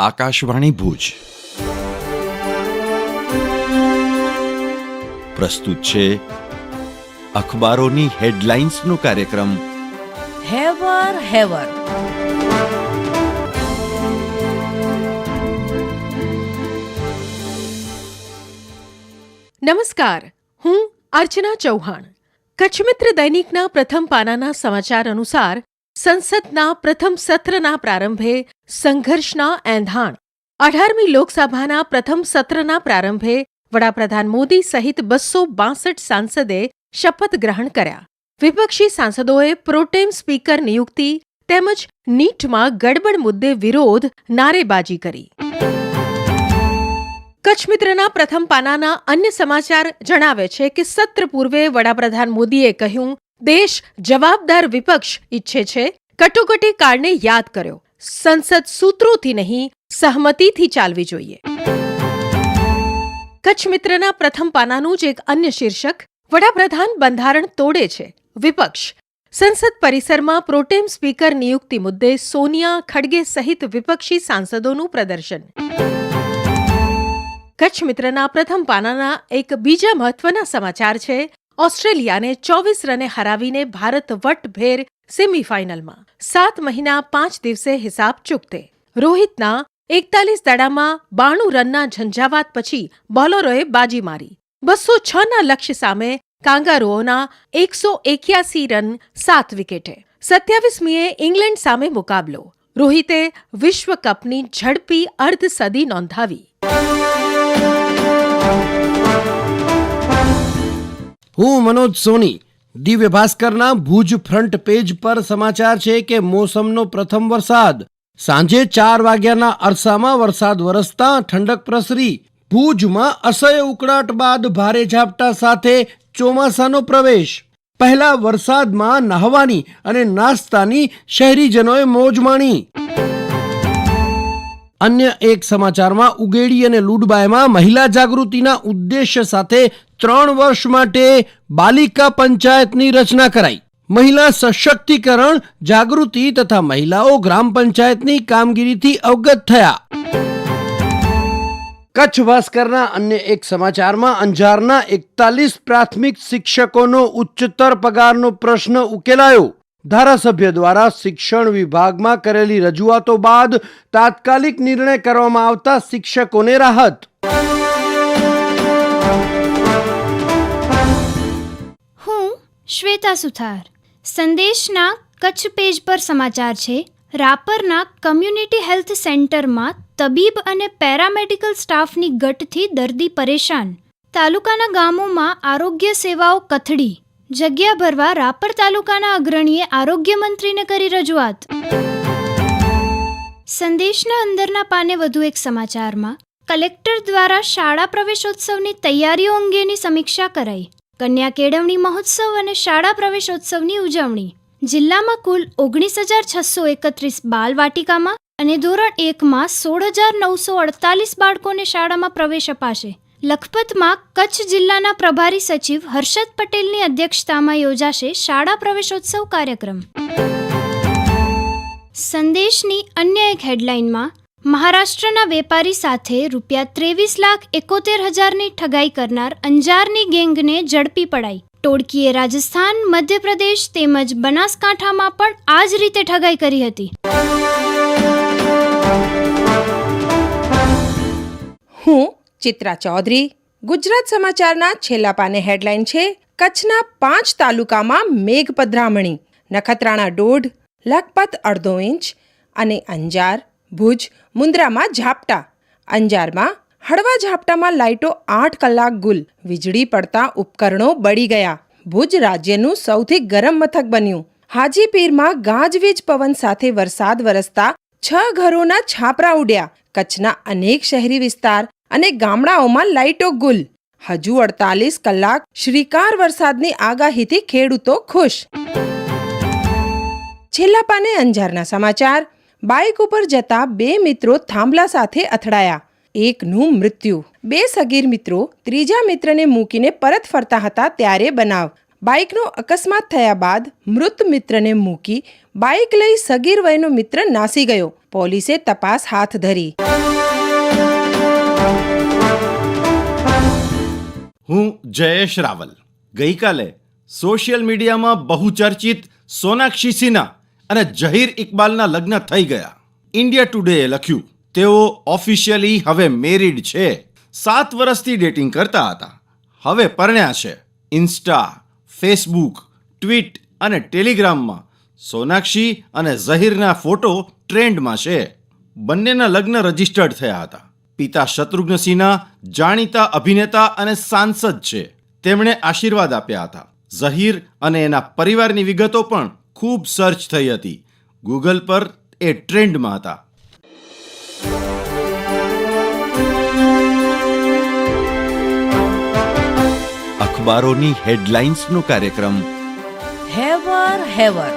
આકાશવાણી ભુજ પ્રસ્તુત છે અખબારોની હેડલાઇન્સનો કાર્યક્રમ હેવર હેવર. નમસ્કાર, હું અર્ચના ચૌહાણ. કચ્છ મિત્ર દૈનિકના પ્રથમ પાનાના સમાચાર અનુસાર સંસદના પ્રથમ સત્રના પ્રારંભે સંઘર્ષના એંધાણ. 18મી લોકસભાના પ્રથમ સત્રના પ્રારંભે વડાપ્રધાન મોદી સહિત 262 સાંસદે શપથ ગ્રહણ કર્યા. વિપક્ષી સાંસદોએ પ્રોટેમ સ્પીકર નિયુક્તિ તેમજ નીટમાં ગડબડ મુદ્દે વિરોધ નારેબાજી કરી. કચ્છ મિત્રના પ્રથમ પાનાના અન્ય સમાચાર જણાવે છે કે સત્ર પૂર્વે વડાપ્રધાન મોદીએ કહ્યું, દેશ જવાબદાર વિપક્ષ ઈચ્છે છે. કટોકટી કાળને યાદ કર્યો. સંસદ સૂત્રોથી નહીં, સહમતિથી ચાલવી જોઈએ. કચ્છ મિત્રના પ્રથમ પાનાનું જ એક અન્ય શીર્ષક, વડાપ્રધાન બંધારણ તોડે છે, વિપક્ષ. સંસદ પરિસરમાં પ્રોટેમ સ્પીકર નિયુક્તિ મુદ્દે સોનિયા, ખડગે સહિત વિપક્ષી સાંસદોનું પ્રદર્શન. કચ્છ મિત્રના પ્રથમ પાનાના એક બીજા મહત્વના સમાચાર છે, ઓસ્ટ્રેલિયાને 24 રને હરાવીને ભારત વટભેર સેમીફાઇનલમાં. 7 મહિના 5 દિવસે હિસાબ ચૂકતે. રોહિતના 41 દડામાં 92 રનના ઝંઝાવાત પછી બોલરોએ બાજી મારી. 206ના લક્ષ્ય સામે કાંગારુઓના 181 રન 7 વિકેટે. 27મીએ ઇંગ્લેન્ડ સામે મુકાબલો. રોહિતે વિશ્વકપની ઝડપી અર્ધ સદી નોંધાવી. હું મનોજ સોની. દિવ્ય ભાસ્કરના ભુજ ફ્રન્ટ પેજ પર સમાચાર છે કે મોસમનો પ્રથમ વરસાદ. સાંજે 4 વાગ્યાના અરસામાં વરસાદ વરસતા ઠંડક પ્રસરી. ભુજમાં અસહ્ય ઉકળાટ બાદ ભારે ઝાપટા સાથે ચોમાસાનો પ્રવેશ. પહેલા વરસાદમાં નહાવાની અને નાસ્તાની શહેરીજનોએ મોજ માણી. અન્ય એક સમાચારમાં ઉગેડી અને લુડબાયમાં મહિલા જાગૃતિના ઉદ્દેશ્ય સાથે 3 વર્ષ માટે બાલિકા પંચાયતની રચના કરાઈ. મહિલા સશક્તિકરણ, જાગૃતિ તથા મહિલાઓ ગ્રામ પંચાયતની કામગીરીથી અવગત થયા. કચ્છ ભાસ્કરના અન્ય એક સમાચારમાં અંજારના 41 પ્રાથમિક શિક્ષકોનો ઉચ્ચતર પગારનો પ્રશ્ન ઉકેલાયો. ધારાસભ્ય દ્વારા શિક્ષણ વિભાગમાં કરેલી રજૂઆતો બાદ તાત્કાલિક નિર્ણય કરવામાં આવતા શિક્ષકોને રાહત. હું શ્વેતા સુથાર. સંદેશના કચ્છ પેજ પર સમાચાર છે, રાપરના કમ્યુનિટી હેલ્થ સેન્ટરમાં તબીબ અને પેરામેડિકલ સ્ટાફની ઘટથી દર્દી પરેશાન. તાલુકાના ગામોમાં આરોગ્ય સેવાઓ કથળી. જગ્યા ભરવા રાપર તાલુકાના અગ્રણીએ આરોગ્ય મંત્રીને કરી રજૂઆત. સંદેશના અંદરના પાને વધુ એક સમાચારમાં કલેક્ટર દ્વારા શાળા પ્રવેશોત્સવની તૈયારીઓ અંગેની સમીક્ષા કરાઈ. કન્યા કેળવણી મહોત્સવ અને શાળા પ્રવેશોત્સવની ઉજવણી. જિલ્લામાં કુલ 19,631 બાલવાટિકામાં અને ધોરણ 1માં 16,948 બાળકોને શાળામાં પ્રવેશ અપાશે. લખપતમાં કચ્છ જિલ્લાના પ્રભારી સચિવ હર્ષદ પટેલની અધ્યક્ષતામાં યોજાશે શાળા પ્રવેશોત્સવ કાર્યક્રમ. સંદેશની અન્ય એક હેડલાઇનમાં મહારાષ્ટ્રના વેપારી સાથે ₹23,71,000ની ઠગાઈ કરનાર અંજારની ગેંગને ઝડપી પડાઈ. ટોળકીએ રાજસ્થાન, મધ્યપ્રદેશ તેમજ બનાસકાંઠામાં પણ આ જ રીતે ઠગાઈ કરી હતી. હું ચિત્રા ચૌધરી. ગુજરાત સમાચારના છેલ્લા પાને હેડલાઇન છે, કચ્છના 5 તાલુકામાં મેઘ પધરામણી. નખત્રાણા 1.5, લખપત 1/2 ઇંચ અને અંજાર, ભુજ, મુન્દ્રામાં ઝાપટા. અંજારમાં હળવા ઝાપટામાં લાઇટો 8 કલાક ગુલ. વીજળી પડતા ઉપકરણો બળી ગયા. ભુજ રાજ્યનું સૌથી ગરમ મથક બન્યું. હાજીપીરમાં ગાજવીજ પવન સાથે વરસાદ વરસતા 6 ઘરોના છાપરા ઉડ્યા. કચ્છના અનેક શહેરી વિસ્તાર અને ગામડાઓમાં લાઇટો ગુલ. હજુ 48 કલાક શ્રીકાર વરસાદની આગાહીથી ખેડૂતો ખુશ. છેલ્લા પાને અંજારના સમાચાર. બાઇક ઉપર જતા 2 મિત્રો થાંભલા સાથે અથડાયા. એકનું મૃત્યુ. 2 સગીર મિત્રો ત્રીજા મિત્રને મૂકીને પરત ફરતા હતા ત્યારે બનાવ. બાઇકનો અકસ્માત થયા બાદ મૃત મિત્રને મૂકી બાઇક લઈ સગીર વયનો મિત્ર નાસી ગયો. પોલીસે તપાસ હાથ ધરી. હું જયેશ રાવલ. ગઈકાલે સોશિયલ મીડિયામાં બહુ ચર્ચિત સોનાક્ષી સિન્હા અને ઝહીર ઇકબાલના લગ્ન થઈ ગયા. ઇન્ડિયા ટુડેએ લખ્યું, તેઓ ઓફિશિયલી હવે મેરિડ છે. 7 વર્ષથી ડેટિંગ કરતા હતા, હવે પરણ્યા છે. ઇન્સ્ટા, ફેસબુક, ટ્વીટ અને ટેલિગ્રામમાં સોનાક્ષી અને ઝહીરના ફોટો ટ્રેન્ડમાં છે. બંનેના લગ્ન રજિસ્ટર્ડ થયા હતા. પિતા શત્રુઘ્ન સિન્હા જાણીતા અભિનેતા અને સાંસદ છે. તેમણે આશીર્વાદ આપ્યા હતા. ઝહીર અને એના પરિવારની વિગતો પણ ખૂબ સર્ચ થઈ હતી. ગૂગલ પર એ ટ્રેન્ડમાં હતા. અખબારોની હેડલાઇન્સનો કાર્યક્રમ હેવર હેવર.